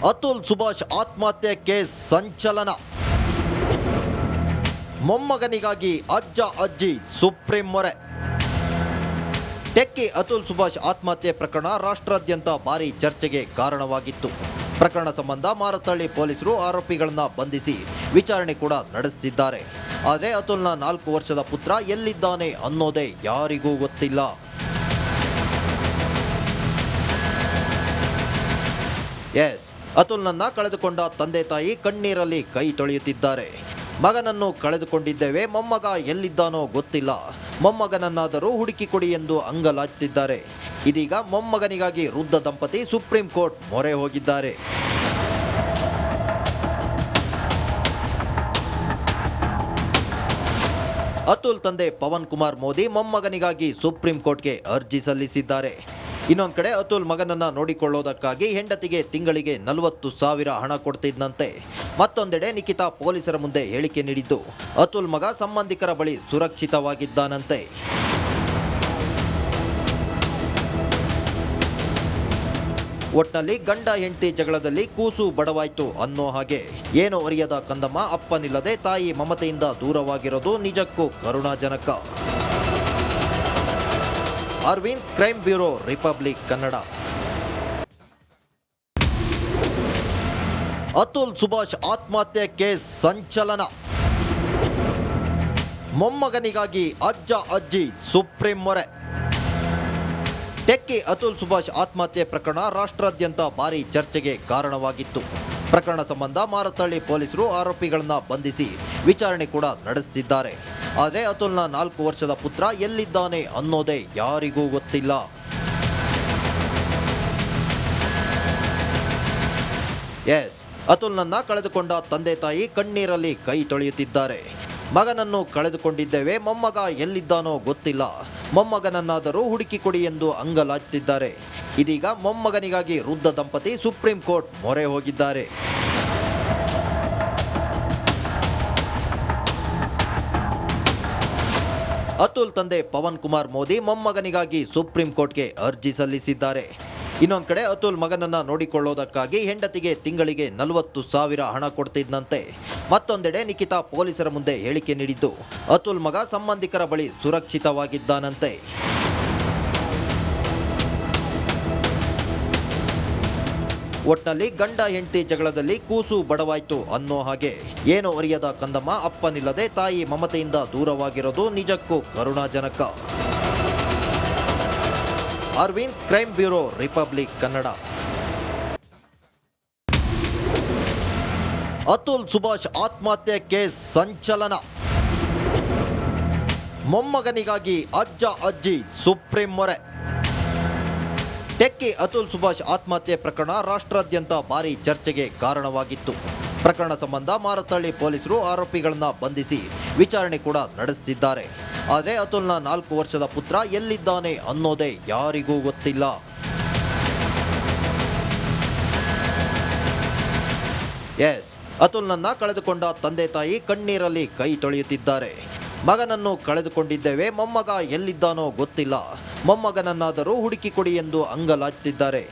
ಅತುಲ್ ಸುಭಾಷ್ ಆತ್ಮಹತ್ಯೆ ಕೇಸ್ ಸಂಚಲನ. ಮೊಮ್ಮಗನಿಗಾಗಿ ಅಜ್ಜ ಅಜ್ಜಿ ಸುಪ್ರೀಂ ಮೊರೆ. ಟೆಕ್ಕಿ ಅತುಲ್ ಸುಭಾಷ್ ಆತ್ಮಹತ್ಯೆ ಪ್ರಕರಣ ರಾಷ್ಟ್ರಾದ್ಯಂತ ಭಾರೀ ಚರ್ಚೆಗೆ ಕಾರಣವಾಗಿತ್ತು. ಪ್ರಕರಣ ಸಂಬಂಧ ಮಾರತ್ತಹಳ್ಳಿ ಪೊಲೀಸರು ಆರೋಪಿಗಳನ್ನ ಬಂಧಿಸಿ ವಿಚಾರಣೆ ಕೂಡ ನಡೆಸುತ್ತಿದ್ದಾರೆ. ಆದರೆ ಅತುಲ್ನ 4 ವರ್ಷದ ಪುತ್ರ ಎಲ್ಲಿದ್ದಾನೆ ಅನ್ನೋದೇ ಯಾರಿಗೂ ಗೊತ್ತಿಲ್ಲ. ಅತುಲ್ನನ್ನ ಕಳೆದುಕೊಂಡ ತಂದೆ ತಾಯಿ ಕಣ್ಣೀರಲ್ಲಿ ಕೈ ತೊಳೆಯುತ್ತಿದ್ದಾರೆ. ಮಗನನ್ನು ಕಳೆದುಕೊಂಡಿದ್ದೇವೆ, ಮೊಮ್ಮಗ ಎಲ್ಲಿದ್ದಾನೋ ಗೊತ್ತಿಲ್ಲ, ಮೊಮ್ಮಗನನ್ನಾದರೂ ಹುಡುಕಿ ಕೊಡಿ ಎಂದು ಅಂಗಲಾಚುತ್ತಿದ್ದಾರೆ. ಇದೀಗ ಮೊಮ್ಮಗನಿಗಾಗಿ ವೃದ್ಧ ದಂಪತಿ ಸುಪ್ರೀಂ ಕೋರ್ಟ್ ಮೊರೆ ಹೋಗಿದ್ದಾರೆ. ಅತುಲ್ ತಂದೆ ಪವನ್ ಕುಮಾರ್ ಮೋದಿ ಮೊಮ್ಮಗನಿಗಾಗಿ ಸುಪ್ರೀಂ ಕೋರ್ಟ್ಗೆ ಅರ್ಜಿ ಸಲ್ಲಿಸಿದ್ದಾರೆ. ಇನ್ನೊಂದು ಕಡೆ ಅತುಲ್ ಮಗನನ್ನ ನೋಡಿಕೊಳ್ಳೋದಕ್ಕಾಗಿ ಹೆಂಡತಿಗೆ ತಿಂಗಳಿಗೆ 40,000 ಹಣ ಕೊಡ್ತಿದ್ದಂತೆ. ಮತ್ತೊಂದೆಡೆ ನಿಖಿತಾ ಪೊಲೀಸರ ಮುಂದೆ ಹೇಳಿಕೆ ನೀಡಿದ್ದು ಅತುಲ್ ಮಗ ಸಂಬಂಧಿಕರ ಬಳಿ ಸುರಕ್ಷಿತವಾಗಿದ್ದಾನಂತೆ. ಒಟ್ನಲ್ಲಿ ಗಂಡ ಹೆಂಡತಿ ಜಗಳದಲ್ಲಿ ಕೂಸು ಬಡವಾಯ್ತು ಅನ್ನೋ ಹಾಗೆ ಏನು ಅರಿಯದ ಕಂದಮ್ಮ ಅಪ್ಪನಿಲ್ಲದೆ ತಾಯಿ ಮಮತೆಯಿಂದ ದೂರವಾಗಿರೋದು ನಿಜಕ್ಕೂ ಕರುಣಾಜನಕ. Arvind, crime bureau, republic Kannada. Atul Subhash ಆತ್ಮಹತ್ಯೆ ಕೇಸ್ ಸಂಚಲನ. ಮೊಮ್ಮಗನಿಗಾಗಿ ಅಜ್ಜ ಅಜ್ಜಿ ಸುಪ್ರೀಂ ಮೊರೆ. ಟೆಕ್ಕಿ ಅತುಲ್ ಸುಭಾಷ್ ಆತ್ಮಹತ್ಯೆ ಪ್ರಕರಣ ರಾಷ್ಟ್ರಾದ್ಯಂತ ಭಾರೀ ಚರ್ಚೆಗೆ ಕಾರಣವಾಗಿತ್ತು. ಪ್ರಕರಣ ಸಂಬಂಧ ಮಾರತ್ತಹಳ್ಳಿ ಪೊಲೀಸರು ಆರೋಪಿಗಳನ್ನ ಬಂಧಿಸಿ ವಿಚಾರಣೆ ಕೂಡ ನಡೆಸುತ್ತಿದ್ದಾರೆ. ಆದರೆ ಅತುಲ್ನ 4 ವರ್ಷದ ಪುತ್ರ ಎಲ್ಲಿದ್ದಾನೆ ಅನ್ನೋದೇ ಯಾರಿಗೂ ಗೊತ್ತಿಲ್ಲ. ಅತುಲ್ನನ್ನ ಕಳೆದುಕೊಂಡ ತಂದೆ ತಾಯಿ ಕಣ್ಣೀರಲ್ಲಿ ಕೈ ತೊಳೆಯುತ್ತಿದ್ದಾರೆ. ಮಗನನ್ನು ಕಳೆದುಕೊಂಡಿದ್ದೇವೆ, ಮೊಮ್ಮಗ ಎಲ್ಲಿದ್ದಾನೋ ಗೊತ್ತಿಲ್ಲ, ಮೊಮ್ಮಗನನ್ನಾದರೂ ಹುಡುಕಿ ಕೊಡಿ ಎಂದು ಅಂಗಲಾಚುತ್ತಿದ್ದಾರೆ. ಇದೀಗ ಮೊಮ್ಮಗನಿಗಾಗಿ ವೃದ್ಧ ದಂಪತಿ ಸುಪ್ರೀಂ ಕೋರ್ಟ್ ಮೊರೆ ಹೋಗಿದ್ದಾರೆ. ಅತುಲ್ ತಂದೆ ಪವನ್ ಕುಮಾರ್ ಮೋದಿ ಮೊಮ್ಮಗನಿಗಾಗಿ ಸುಪ್ರೀಂ ಕೋರ್ಟ್ಗೆ ಅರ್ಜಿ ಸಲ್ಲಿಸಿದ್ದಾರೆ. ಇನ್ನೊಂದು ಕಡೆ ಅತುಲ್ ಮಗನನ್ನ ನೋಡಿಕೊಳ್ಳೋದಕ್ಕಾಗಿ ಹೆಂಡತಿಗೆ ತಿಂಗಳಿಗೆ 40,000 ಹಣ ಕೊಡ್ತಿದ್ದಂತೆ. ಮತ್ತೊಂದೆಡೆ ನಿಖಿತಾ ಪೊಲೀಸರ ಮುಂದೆ ಹೇಳಿಕೆ ನೀಡಿದ್ದು ಅತುಲ್ ಮಗ ಸಂಬಂಧಿಕರ ಬಳಿ ಸುರಕ್ಷಿತವಾಗಿದ್ದಾನಂತೆ. ಒಟ್ನಲ್ಲಿ ಗಂಡ ಹೆಂಡತಿ ಜಗಳದಲ್ಲಿ ಕೂಸು ಬಡವಾಯ್ತು ಅನ್ನೋ ಹಾಗೆ ಏನು ಅರಿಯದ ಕಂದಮ್ಮ ಅಪ್ಪನಿಲ್ಲದೆ ತಾಯಿ ಮಮತೆಯಿಂದ ದೂರವಾಗಿರೋದು ನಿಜಕ್ಕೂ ಕರುಣಾಜನಕ. Arvind, crime bureau, republic Kannada. Atul Subhash ಆತ್ಮಹತ್ಯೆ ಕೇಸ್ ಸಂಚಲನ. ಮೊಮ್ಮಗನಿಗಾಗಿ ಅಜ್ಜ ಅಜ್ಜಿ ಸುಪ್ರೀಂ ಮೊರೆ. ಟೆಕ್ಕಿ ಅತುಲ್ ಸುಭಾಷ್ ಆತ್ಮಹತ್ಯೆ ಪ್ರಕರಣ ರಾಷ್ಟ್ರಾದ್ಯಂತ ಭಾರೀ ಚರ್ಚೆಗೆ ಕಾರಣವಾಗಿತ್ತು. ಪ್ರಕರಣ ಸಂಬಂಧ ಮಾರತ್ತಹಳ್ಳಿ ಪೊಲೀಸರು ಆರೋಪಿಗಳನ್ನ ಬಂಧಿಸಿ ವಿಚಾರಣೆ ಕೂಡ ನಡೆಸುತ್ತಿದ್ದಾರೆ. ಆದರೆ ಅತುಲ್ನ 4 ವರ್ಷದ ಪುತ್ರ ಎಲ್ಲಿದ್ದಾನೆ ಅನ್ನೋದೇ ಯಾರಿಗೂ ಗೊತ್ತಿಲ್ಲ. ಅತುಲ್ನನ್ನ ಕಳೆದುಕೊಂಡ ತಂದೆ ತಾಯಿ ಕಣ್ಣೀರಲ್ಲಿ ಕೈ ತೊಳೆಯುತ್ತಿದ್ದಾರೆ. ಮಗನನ್ನು ಕಳೆದುಕೊಂಡಿದ್ದೇವೆ, ಮೊಮ್ಮಗ ಎಲ್ಲಿದ್ದಾನೋ ಗೊತ್ತಿಲ್ಲ, ಮೊಮ್ಮಗನನ್ನಾದರೂ ಹುಡುಕಿ ಕೊಡಿ ಎಂದು ಅಂಗಲಾಚುತ್ತಿದ್ದಾರೆ.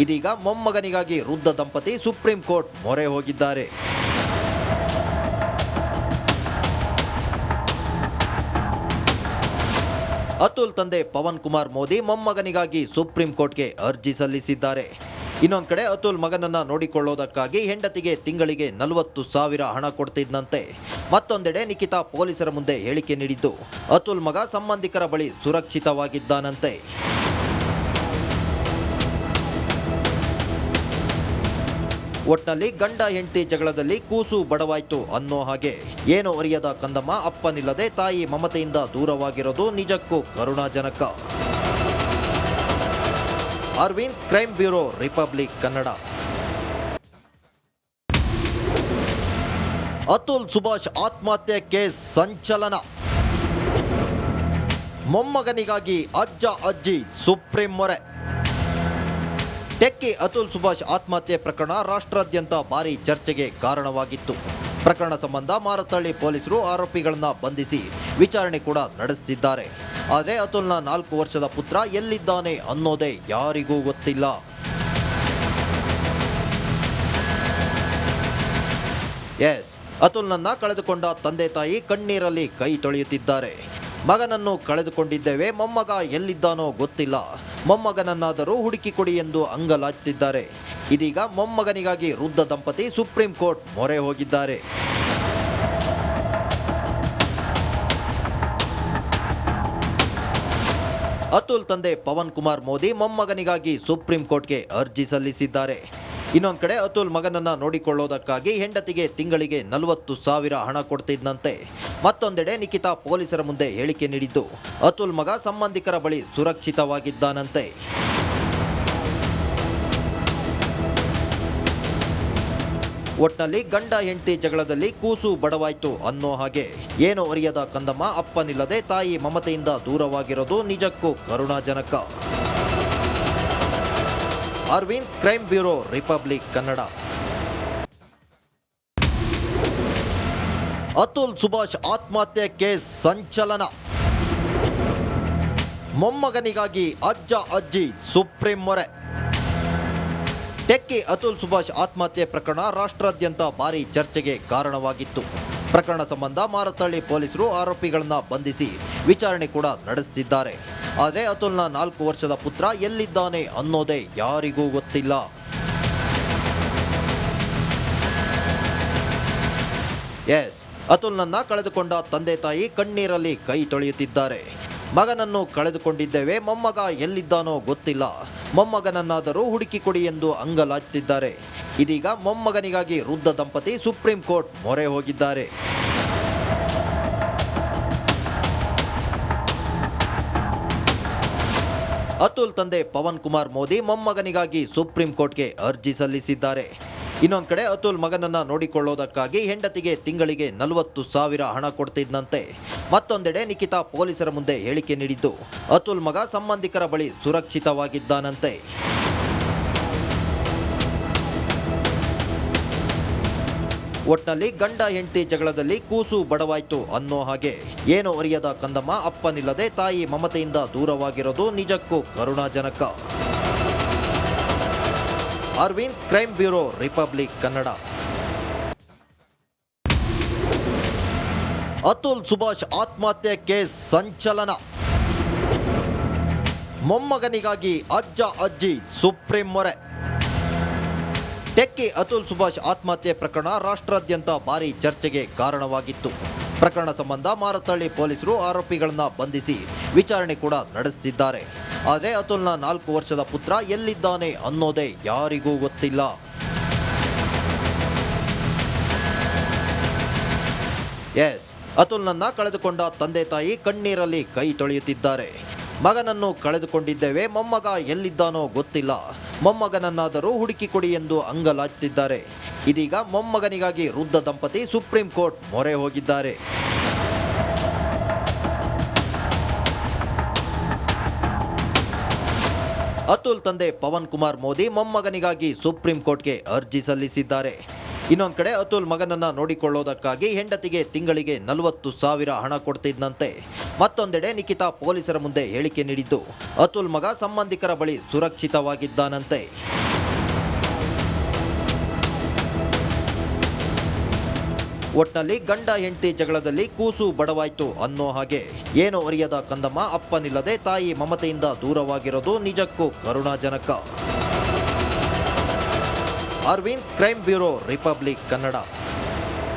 ಇದೀಗ ಮೊಮ್ಮಗನಿಗಾಗಿ ವೃದ್ಧ ದಂಪತಿ ಸುಪ್ರೀಂ ಕೋರ್ಟ್ ಮೊರೆ ಹೋಗಿದ್ದಾರೆ. ಅತುಲ್ ತಂದೆ ಪವನ್ ಕುಮಾರ್ ಮೋದಿ ಮೊಮ್ಮಗನಿಗಾಗಿ ಸುಪ್ರೀಂ ಕೋರ್ಟ್ಗೆ ಅರ್ಜಿ ಸಲ್ಲಿಸಿದ್ದಾರೆ. ಇನ್ನೊಂದು ಕಡೆ ಅತುಲ್ ಮಗನನ್ನ ನೋಡಿಕೊಳ್ಳೋದಕ್ಕಾಗಿ ಹೆಂಡತಿಗೆ ತಿಂಗಳಿಗೆ 40,000 ಹಣ ಕೊಡ್ತಿದ್ದಂತೆ. ಮತ್ತೊಂದೆಡೆ ನಿಖಿತಾ ಪೊಲೀಸರ ಮುಂದೆ ಹೇಳಿಕೆ ನೀಡಿದ್ದು ಅತುಲ್ ಮಗ ಸಂಬಂಧಿಕರ ಬಳಿ ಸುರಕ್ಷಿತವಾಗಿದ್ದಾನಂತೆ. ಒಟ್ನಲ್ಲಿ ಗಂಡ ಹೆಂಡತಿ ಜಗಳದಲ್ಲಿ ಕೂಸು ಬಡವಾಯ್ತು ಅನ್ನೋ ಹಾಗೆ ಏನು ಅರಿಯದ ಕಂದಮ್ಮ ಅಪ್ಪನಿಲ್ಲದೆ ತಾಯಿ ಮಮತೆಯಿಂದ ದೂರವಾಗಿರೋದು ನಿಜಕ್ಕೂ ಕರುಣಾಜನಕ. Arvind, crime bureau, republic Kannada. Atul Subhash ಆತ್ಮಹತ್ಯೆ ಕೇಸ್ ಸಂಚಲನ. ಮೊಮ್ಮಗನಿಗಾಗಿ ಅಜ್ಜ ಅಜ್ಜಿ ಸುಪ್ರೀಂ ಮೊರೆ. ಟೆಕ್ಕಿ ಅತುಲ್ ಸುಭಾಷ್ ಆತ್ಮಹತ್ಯೆ ಪ್ರಕರಣ ರಾಷ್ಟ್ರಾದ್ಯಂತ ಭಾರೀ ಚರ್ಚೆಗೆ ಕಾರಣವಾಗಿತ್ತು. ಪ್ರಕರಣ ಸಂಬಂಧ ಮಾರತ್ತಹಳ್ಳಿ ಪೊಲೀಸರು ಆರೋಪಿಗಳನ್ನ ಬಂಧಿಸಿ ವಿಚಾರಣೆ ಕೂಡ ನಡೆಸುತ್ತಿದ್ದಾರೆ. ಆದರೆ ಅತುಲ್ನ 4 ವರ್ಷದ ಪುತ್ರ ಎಲ್ಲಿದ್ದಾನೆ ಅನ್ನೋದೇ ಯಾರಿಗೂ ಗೊತ್ತಿಲ್ಲ. ಎಸ್, ಅತುಲ್ನನ್ನ ಕಳೆದುಕೊಂಡ ತಂದೆ ತಾಯಿ ಕಣ್ಣೀರಲ್ಲಿ ಕೈ ತೊಳೆಯುತ್ತಿದ್ದಾರೆ. ಮಗನನ್ನು ಕಳೆದುಕೊಂಡಿದ್ದೇವೆ, ಮೊಮ್ಮಗ ಎಲ್ಲಿದ್ದಾನೋ ಗೊತ್ತಿಲ್ಲ, ಮೊಮ್ಮಗನನ್ನಾದರೂ ಹುಡುಕಿ ಕೊಡಿ ಎಂದು ಅಂಗಲಾಚುತ್ತಿದ್ದಾರೆ. ಇದೀಗ ಮೊಮ್ಮಗನಿಗಾಗಿ ವೃದ್ಧ ದಂಪತಿ ಸುಪ್ರೀಂ ಕೋರ್ಟ್ ಮೊರೆ ಹೋಗಿದ್ದಾರೆ. ಅತುಲ್ ತಂದೆ ಪವನ್ ಕುಮಾರ್ ಮೋದಿ ಮೊಮ್ಮಗನಿಗಾಗಿ ಸುಪ್ರೀಂ ಕೋರ್ಟ್ಗೆ ಅರ್ಜಿ ಸಲ್ಲಿಸಿದ್ದಾರೆ. ಇನ್ನೊಂದು ಕಡೆ ಅತುಲ್ ಮಗನನ್ನ ನೋಡಿಕೊಳ್ಳೋದಕ್ಕಾಗಿ ಹೆಂಡತಿಗೆ ತಿಂಗಳಿಗೆ 40,000 ಹಣ ಕೊಡ್ತಿದ್ದಂತೆ. ಮತ್ತೊಂದೆಡೆ ನಿಖಿತಾ ಪೊಲೀಸರ ಮುಂದೆ ಹೇಳಿಕೆ ನೀಡಿದ್ದು ಅತುಲ್ ಮಗ ಸಂಬಂಧಿಕರ ಬಳಿ ಸುರಕ್ಷಿತವಾಗಿದ್ದಾನಂತೆ. ಒಟ್ನಲ್ಲಿ ಗಂಡ ಹೆಂಡತಿ ಜಗಳದಲ್ಲಿ ಕೂಸು ಬಡವಾಯ್ತು ಅನ್ನೋ ಹಾಗೆ ಏನು ಅರಿಯದ ಕಂದಮ್ಮ ಅಪ್ಪನಿಲ್ಲದೆ ತಾಯಿ ಮಮತೆಯಿಂದ ದೂರವಾಗಿರೋದು ನಿಜಕ್ಕೂ ಕರುಣಾಜನಕ. Arvind, crime bureau, republic Kannada. Atul Subhash ಆತ್ಮಹತ್ಯೆ ಕೇಸ್ ಸಂಚಲನ. ಮೊಮ್ಮಗನಿಗಾಗಿ ಅಜ್ಜ ಅಜ್ಜಿ ಸುಪ್ರೀಂ ಮೊರೆ. ಟೆಕ್ಕಿ ಅತುಲ್ ಸುಭಾಷ್ ಆತ್ಮಹತ್ಯೆ ಪ್ರಕರಣ ರಾಷ್ಟ್ರಾದ್ಯಂತ ಭಾರೀ ಚರ್ಚೆಗೆ ಕಾರಣವಾಗಿತ್ತು. ಪ್ರಕರಣ ಸಂಬಂಧ ಮಾರತಹಳ್ಳಿ ಪೊಲೀಸರು ಆರೋಪಿಗಳನ್ನ ಬಂಧಿಸಿ ವಿಚಾರಣೆ ಕೂಡ ನಡೆಸುತ್ತಿದ್ದಾರೆ. ಆದರೆ ಅತುಲ್ನ 4 ವರ್ಷದ ಪುತ್ರ ಎಲ್ಲಿದ್ದಾನೆ ಅನ್ನೋದೇ ಯಾರಿಗೂ ಗೊತ್ತಿಲ್ಲ. ಎಸ್, ಅತುಲ್ನನ್ನ ಕಳೆದುಕೊಂಡ ತಂದೆ ತಾಯಿ ಕಣ್ಣೀರಲ್ಲಿ ಕೈ ತೊಳೆಯುತ್ತಿದ್ದಾರೆ. ಮಗನನ್ನು ಕಳೆದುಕೊಂಡಿದ್ದೇವೆ, ಮೊಮ್ಮಗ ಎಲ್ಲಿದ್ದಾನೋ ಗೊತ್ತಿಲ್ಲ, ಮೊಮ್ಮಗನನ್ನಾದರೂ ಹುಡುಕಿ ಕೊಡಿ ಎಂದು ಅಂಗಲಾಚುತ್ತಿದ್ದಾರೆ. ಇದೀಗ ಮೊಮ್ಮಗನಿಗಾಗಿ ವೃದ್ಧ ದಂಪತಿ ಸುಪ್ರೀಂ ಕೋರ್ಟ್ ಮೊರೆ ಹೋಗಿದ್ದಾರೆ. ಅತುಲ್ ತಂದೆ ಪವನ್ ಕುಮಾರ್ ಮೋದಿ ಮೊಮ್ಮಗನಿಗಾಗಿ ಸುಪ್ರೀಂ ಕೋರ್ಟ್ಗೆ ಅರ್ಜಿ ಸಲ್ಲಿಸಿದ್ದಾರೆ. ಇನ್ನೊಂದು ಕಡೆ ಅತುಲ್ ಮಗನನ್ನ ನೋಡಿಕೊಳ್ಳೋದಕ್ಕಾಗಿ ಹೆಂಡತಿಗೆ ತಿಂಗಳಿಗೆ 40,000 ಹಣ ಕೊಡ್ತಿದ್ದಂತೆ. ಮತ್ತೊಂದೆಡೆ ನಿಖಿತಾ ಪೊಲೀಸರ ಮುಂದೆ ಹೇಳಿಕೆ ನೀಡಿದ್ದು ಅತುಲ್ ಮಗ ಸಂಬಂಧಿಕರ ಬಳಿ ಸುರಕ್ಷಿತವಾಗಿದ್ದಾನಂತೆ. ಒಟ್ನಲ್ಲಿ ಗಂಡ ಹೆಂಡತಿ ಜಗಳದಲ್ಲಿ ಕೂಸು ಬಡವಾಯ್ತು ಅನ್ನೋ ಹಾಗೆ ಏನು ಅರಿಯದ ಕಂದಮ್ಮ ಅಪ್ಪನಿಲ್ಲದೆ ತಾಯಿ ಮಮತೆಯಿಂದ ದೂರವಾಗಿರೋದು ನಿಜಕ್ಕೂ ಕರುಣಾಜನಕ. Arvind, crime bureau, republic Kannada. Atul Subhash ಆತ್ಮಹತ್ಯೆ ಕೇಸ್ ಸಂಚಲನ. ಮೊಮ್ಮಗನಿಗಾಗಿ ಅಜ್ಜ ಅಜ್ಜಿ ಸುಪ್ರೀಂ ಮೊರೆ. ಟೆಕ್ಕಿ ಅತುಲ್ ಸುಭಾಷ್ ಆತ್ಮಹತ್ಯೆ ಪ್ರಕರಣ ರಾಷ್ಟ್ರಾದ್ಯಂತ ಭಾರೀ ಚರ್ಚೆಗೆ ಕಾರಣವಾಗಿತ್ತು. ಪ್ರಕರಣ ಸಂಬಂಧ ಮಾರತಹಳ್ಳಿ ಪೊಲೀಸರು ಆರೋಪಿಗಳನ್ನ ಬಂಧಿಸಿ ವಿಚಾರಣೆ ಕೂಡ ನಡೆಸುತ್ತಿದ್ದಾರೆ. ಆದರೆ ಅತುಲ್ನ 4 ವರ್ಷದ ಪುತ್ರ ಎಲ್ಲಿದ್ದಾನೆ ಅನ್ನೋದೇ ಯಾರಿಗೂ ಗೊತ್ತಿಲ್ಲ. ಎಸ್, ಅತುಲ್ನನ್ನ ಕಳೆದುಕೊಂಡ ತಂದೆ ತಾಯಿ ಕಣ್ಣೀರಲ್ಲಿ ಕೈ ತೊಳೆಯುತ್ತಿದ್ದಾರೆ. ಮಗನನ್ನು ಕಳೆದುಕೊಂಡಿದ್ದೇವೆ, ಮೊಮ್ಮಗ ಎಲ್ಲಿದ್ದಾನೋ ಗೊತ್ತಿಲ್ಲ, ಮೊಮ್ಮಗನನ್ನಾದರೂ ಹುಡುಕಿ ಕೊಡಿ ಎಂದು ಅಂಗಲಾಚುತ್ತಿದ್ದಾರೆ. ಇದೀಗ ಮೊಮ್ಮಗನಿಗಾಗಿ ವೃದ್ಧ ದಂಪತಿ ಸುಪ್ರೀಂ ಕೋರ್ಟ್ ಮೊರೆ ಹೋಗಿದ್ದಾರೆ. ಅತುಲ್ ತಂದೆ ಪವನ್ ಕುಮಾರ್ ಮೋದಿ ಮೊಮ್ಮಗನಿಗಾಗಿ ಸುಪ್ರೀಂ ಕೋರ್ಟ್ಗೆ ಅರ್ಜಿ ಸಲ್ಲಿಸಿದ್ದಾರೆ. ಇನ್ನೊಂದು ಕಡೆ ಅತುಲ್ ಮಗನನ್ನ ನೋಡಿಕೊಳ್ಳೋದಕ್ಕಾಗಿ ಹೆಂಡತಿಗೆ ತಿಂಗಳಿಗೆ 40,000 ಹಣ ಕೊಡ್ತಿದ್ದಂತೆ. ಮತ್ತೊಂದೆಡೆ ನಿಖಿತಾ ಪೊಲೀಸರ ಮುಂದೆ ಹೇಳಿಕೆ ನೀಡಿದ್ದು ಅತುಲ್ ಮಗ ಸಂಬಂಧಿಕರ ಬಳಿ ಸುರಕ್ಷಿತವಾಗಿದ್ದಾನಂತೆ. ಒಟ್ನಲ್ಲಿ ಗಂಡ ಹೆಂಡತಿ ಜಗಳದಲ್ಲಿ ಕೂಸು ಬಡವಾಯ್ತು ಅನ್ನೋ ಹಾಗೆ ಏನು ಅರಿಯದ ಕಂದಮ್ಮ ಅಪ್ಪನಿಲ್ಲದೆ ತಾಯಿ ಮಮತೆಯಿಂದ ದೂರವಾಗಿರೋದು ನಿಜಕ್ಕೂ ಕರುಣಾಜನಕ. Arvind, crime bureau, republic Kannada.